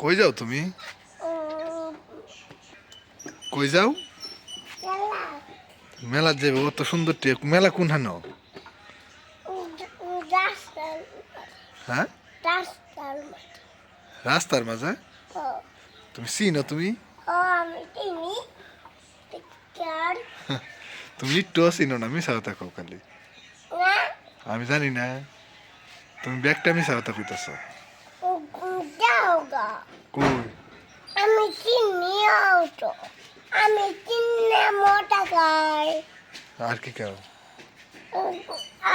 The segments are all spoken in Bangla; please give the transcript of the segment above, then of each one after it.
কই যাও তুমি? কই যাও? মেলা যাবে, অত সুন্দর মেলা কোনখানে? হ্যাঁ, রাস্তার মাঝে। তুমি চিনো? তুমি তুমি একটু চিনো না, মিশা কথা কও খালি। আমি জানি না, তুমি ব্যাগটা মিশা কথা কইতাছ। কই? আমি চিনি তো, আমি চিনি মোটা খাই আর কি খাও?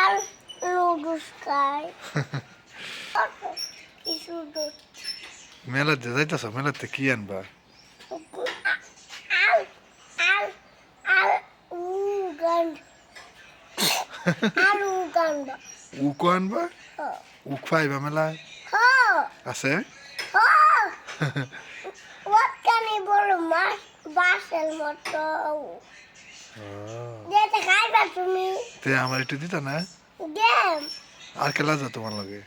আর নুডলস খাই। মেলাতে যাইতাছ, মেলাতে কি আনবা? উক আনবা? উক পাইবা মেলায়? আছে? তে আমার একটু দিতা না? আর খেলা যা তোমার লাগে?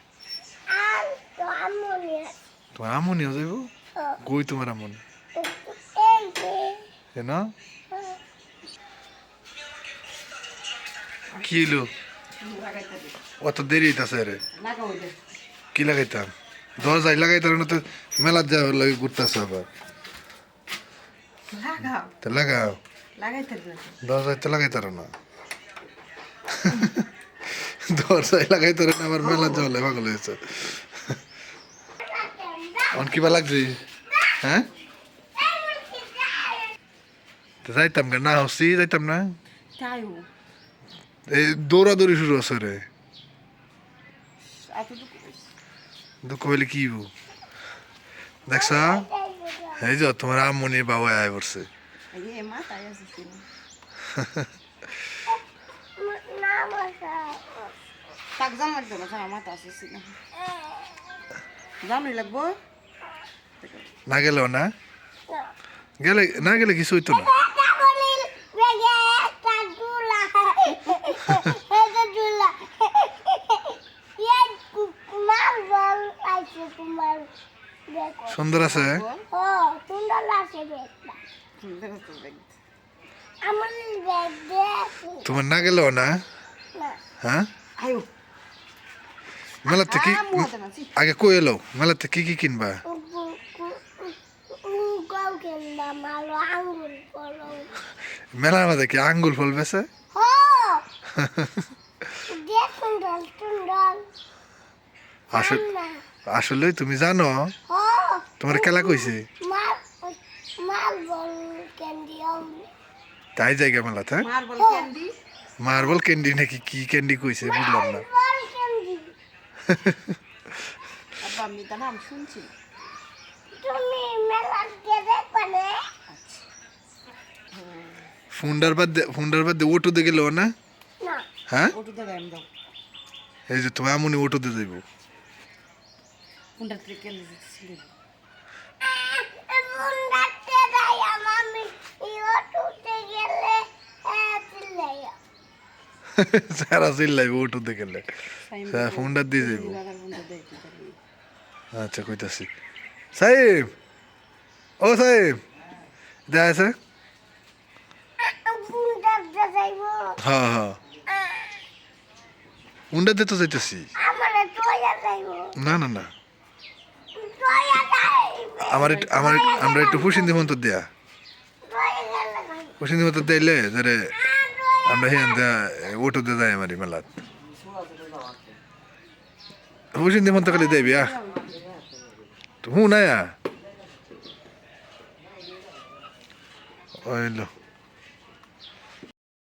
তোমার আমু নিয়ে যাইব? কই তোমার আমন? না কি হইলো? অত দেরি হইতাছে রে। কি লাগাইতাম? দরজায় লাগাইতার না তো মেলার যাওয়ার লাগে ঘুরতেছ আবার। তো লাগাও, দরজায় তো লাগাইতার না। দরজায় লাগাইতার না, আবার মেলার যাওয়ার লাগে পাগল হয়েছে। অন কিবা লাগছে? হ্যাঁ, যাইতাম গা না, হচ্ছি যাইতাম না। এই দৌড়াদৌড়ি শুরু আছে রে। দুঃখ হইলে কি দেখছ? এই যে তোমার আম্মনি বাবা আয় পড়ছে। না গেলেও না, গেলে না গেলে কিছু হইতো না। সুন্দর আছে। তোমার না গেলেও না। হ্যাঁ, মেলাতে কি আগে কই এলো? মেলাতে কি কি কিনবা? মেলার মধ্যে কি আঙ্গুল ফল বেছে? আসলে তুমি জানো? তোমার খেলা কইছে তাই জায়গা মেলাতে মার্বল ক্যান্ডি নাকি কি ক্যান্ডি কইছে বুঝলাম না। ফুন্ডার বাদ ওটো দিয়ে গেল না? হ্যাঁ, এই যে তোমার আমনি ওটো দিয়ে যাইব। সারা চিল্লাইব ওটো দিয়ে গেলে, ফোনটা দিয়ে যাইব। আচ্ছা কইতাছি। সাহেব, ও সাহেব, দেখা আছে? হ্যাঁ হ্যাঁ, উন্ডা দিতে যাইতেছি। না না না, আমরা একটু হুসিন্দি মন্ত দেয়া, হুসিন্দি মতো দিলে যারে আমরা হিয়ান দেয়া ওটো দিয়ে যাই আমারি মেলাত। হুসিন্দি মন্ত খালি দেবি হু না ওইলো।